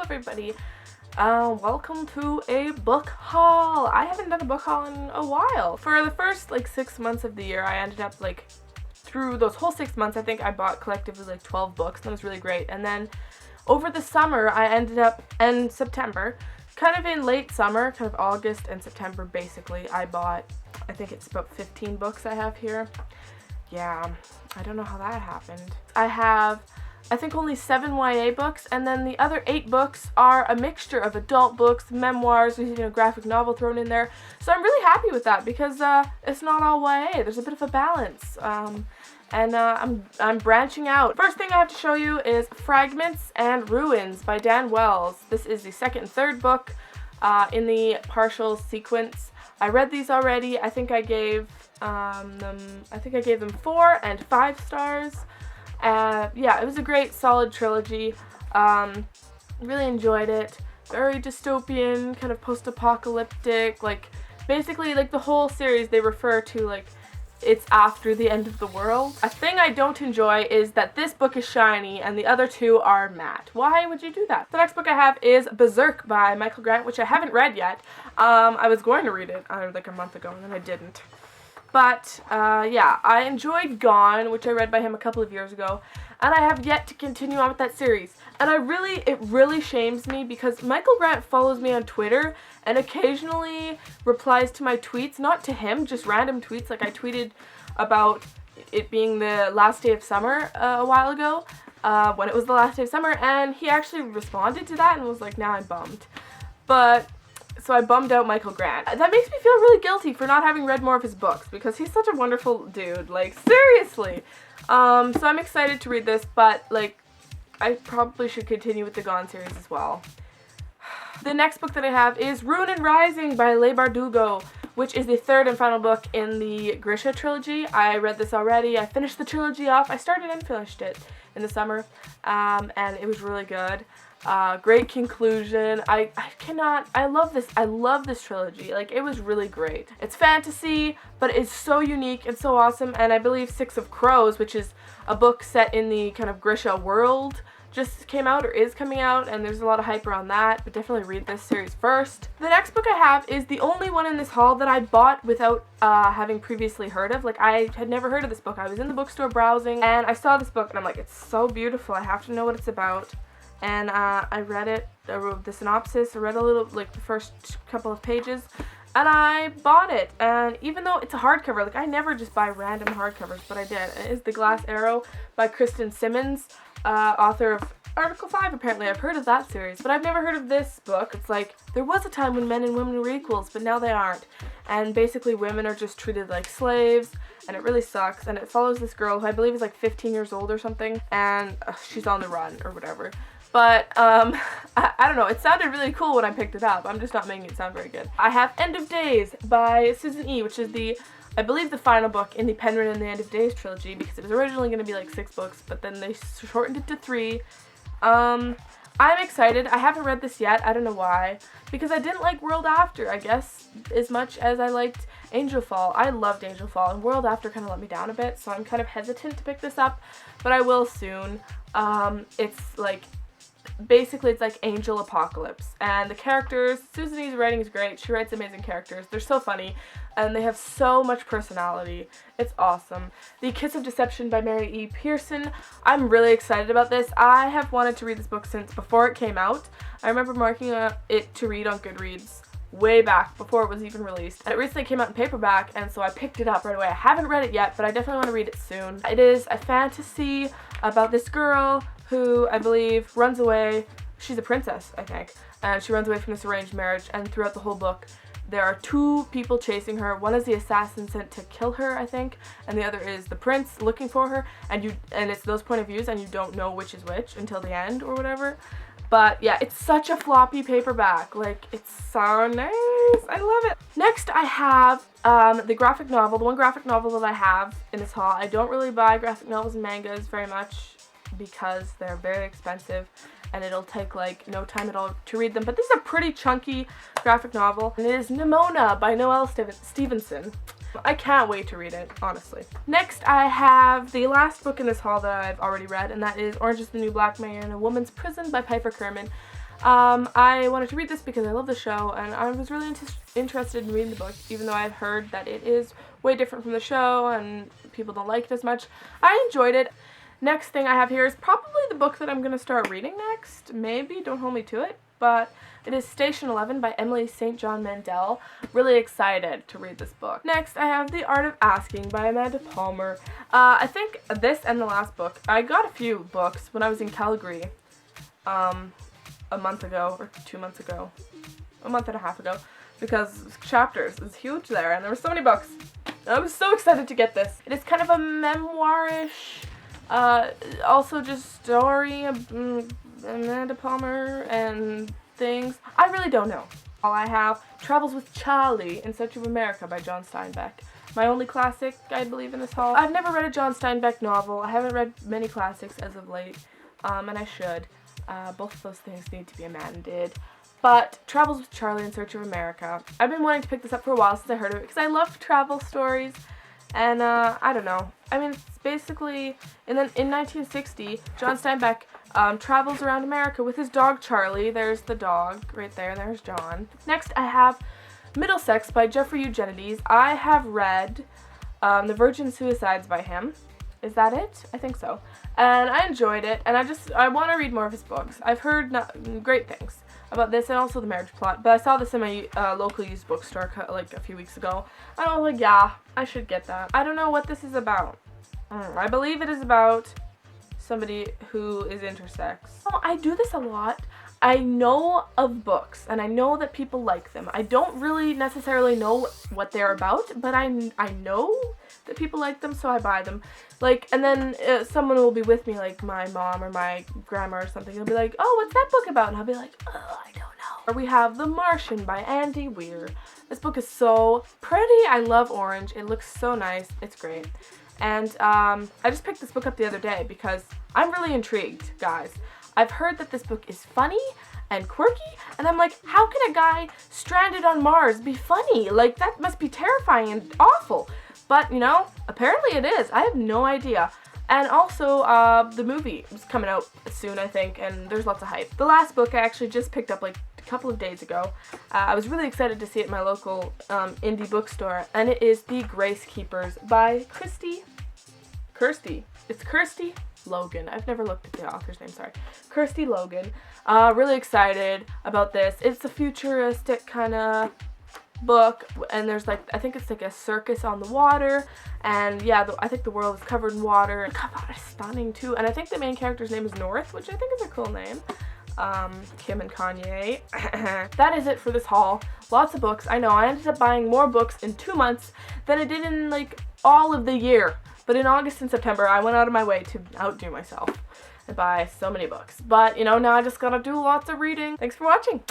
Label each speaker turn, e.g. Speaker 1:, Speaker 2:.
Speaker 1: everybody. Welcome to a book haul. I haven't done a book haul in a while. For the first 6 months of the year, I ended up through those whole 6 months, I think I bought collectively 12 books. That was really great. And then over the summer, I ended up, and September, kind of in late summer, kind of August and September basically, I bought, I think it's about 15 books I have here. Yeah, I don't know how that happened. I have, I think, only 7 YA books, and then the other 8 books are a mixture of adult books, memoirs, with a graphic novel thrown in there. So I'm really happy with that because it's not all YA. There's a bit of a balance. I'm branching out. First thing I have to show you is Fragments and Ruins by Dan Wells. This is the second and third book in the partial sequence. I read these already. I think I gave them 4 and 5 stars. Yeah, it was a great, solid trilogy. Really enjoyed it. Very dystopian, kind of post-apocalyptic. Basically, the whole series they refer to it's after the end of the world. A thing I don't enjoy is that this book is shiny and the other 2 are matte. Why would you do that? The next book I have is Berserk by Michael Grant, which I haven't read yet. I was going to read it a month ago and then I didn't. But, yeah, I enjoyed Gone, which I read by him a couple of years ago, and I have yet to continue on with that series. And it really shames me because Michael Grant follows me on Twitter and occasionally replies to my tweets, not to him, just random tweets. I tweeted about it being the last day of summer a while ago, when it was the last day of summer, and he actually responded to that and was like, now I'm bummed. So I bummed out Michael Grant. That makes me feel really guilty for not having read more of his books because he's such a wonderful dude, seriously. So I'm excited to read this, but I probably should continue with the Gone series as well. The next book that I have is Ruin and Rising by Leigh Bardugo, which is the third and final book in the Grisha trilogy. I read this already. I finished the trilogy off. I started and finished it in the summer, and it was really good. Great conclusion. I love this. I love this trilogy. It was really great. It's fantasy, but it's so unique and so awesome. And I believe Six of Crows, which is a book set in the kind of Grisha world, just came out or is coming out, and there's a lot of hype around that, but definitely read this series first. The next book I have is the only one in this haul that I bought without having previously heard of. I had never heard of this book. I was in the bookstore browsing, and I saw this book, and I'm like, it's so beautiful. I have to know what it's about. And I read it, I wrote the synopsis, I read a little, the first couple of pages, and I bought it. And even though it's a hardcover, I never just buy random hardcovers, but I did. It is The Glass Arrow by Kristen Simmons, author of Article 5, apparently. I've heard of that series, but I've never heard of this book. It's there was a time when men and women were equals, but now they aren't. And basically women are just treated like slaves, and it really sucks. And it follows this girl who I believe is 15 years old or something, and she's on the run or whatever. But, I don't know, it sounded really cool when I picked it up. I'm just not making it sound very good. I have End of Days by Susan E., which is I believe the final book in the Penguin and the End of Days trilogy, because it was originally going to be 6 books, but then they shortened it to 3. I'm excited. I haven't read this yet. I don't know why. Because I didn't like World After, I guess, as much as I liked Angel Fall. I loved Angel Fall, and World After kind of let me down a bit, so I'm kind of hesitant to pick this up, but I will soon. It's basically it's Angel Apocalypse, and the characters, Susan E.'s writing is great. She writes amazing characters. They're so funny, and they have so much personality. It's awesome. The Kiss of Deception by Mary E. Pearson. I'm really excited about this. I have wanted to read this book since before it came out. I remember marking it to read on Goodreads way back before it was even released. And it recently came out in paperback, and so I picked it up right away. I haven't read it yet, but I definitely want to read it soon. It is a fantasy about this girl who, I believe, runs away. She's a princess, I think, and she runs away from this arranged marriage, and throughout the whole book, there are 2 people chasing her. One is the assassin sent to kill her, I think, and the other is the prince looking for her, and it's those point of views, and you don't know which is which until the end or whatever. But yeah, it's such a floppy paperback. It's so nice. I love it. Next, I have the graphic novel, the one graphic novel that I have in this haul. I don't really buy graphic novels and mangas very much because they're very expensive and it'll take no time at all to read them. But this is a pretty chunky graphic novel, and it is Nimona by Noelle Stevenson. I can't wait to read it, honestly. Next, I have the last book in this haul that I've already read, and that is Orange is the New Black, Man in a Woman's Prison by Piper Kerman. I wanted to read this because I love the show, and I was really interested in reading the book, even though I've heard that it is way different from the show and people don't like it as much. I enjoyed it. Next thing I have here is probably the book that I'm going to start reading next. Maybe, don't hold me to it, but it is Station 11 by Emily St. John Mandel. Really excited to read this book. Next, I have The Art of Asking by Amanda Palmer. I think this and the last book, I got a few books when I was in Calgary a month ago, or 2 months ago, a month and a half ago, because Chapters is huge there, and there were so many books. I was so excited to get this. It is kind of a memoir-ish, also just story of Amanda Palmer and things. I really don't know. All I have, Travels with Charlie in Search of America by John Steinbeck. My only classic, I believe, in this haul. I've never read a John Steinbeck novel. I haven't read many classics as of late, and I should. Both of those things need to be amended. But Travels with Charlie in Search of America. I've been wanting to pick this up for a while since I heard of it because I love travel stories. And I don't know. I mean, it's basically in 1960, John Steinbeck travels around America with his dog Charlie. There's the dog right there. There's John. Next, I have Middlesex by Jeffrey Eugenides. I have read The Virgin Suicides by him. Is that it? I think so. And I enjoyed it, and I want to read more of his books. I've heard great things about this and also The Marriage Plot, but I saw this in my local used bookstore like a few weeks ago, and I was like, yeah, I should get that. I don't know what this is about. I believe it is about somebody who is intersex. Oh, I do this a lot. I know of books, and I know that people like them. I don't really necessarily know what they're about, but I know that people like them, so I buy them. Like, and then someone will be with me, like my mom or my grandma or something, and they'll be like, oh, what's that book about? And I'll be like, oh, I don't know. Or we have The Martian by Andy Weir. This book is so pretty. I love orange. It looks so nice. It's great. And I just picked this book up the other day because I'm really intrigued, guys. I've heard that this book is funny and quirky, and I'm like, how can a guy stranded on Mars be funny? Like, that must be terrifying and awful. But, you know, apparently it is. I have no idea. And also, the movie is coming out soon, I think, and there's lots of hype. The last book I actually just picked up, like, a couple of days ago. I was really excited to see it in my local indie bookstore, and it is The Grace Keepers by Kirsty Logan. I've never looked at the author's name, sorry. Kirsty Logan. Really excited about this. It's a futuristic kind of book, and there's like, I think it's like a circus on the water, and yeah, I think the world is covered in water. God, it's stunning too, and I think the main character's name is North, which I think is a cool name. Kim and Kanye. That is it for this haul. Lots of books. I know, I ended up buying more books in 2 months than I did in like all of the year. But in August and September, I went out of my way to outdo myself and buy so many books. But, you know, now I just gotta do lots of reading. Thanks for watching.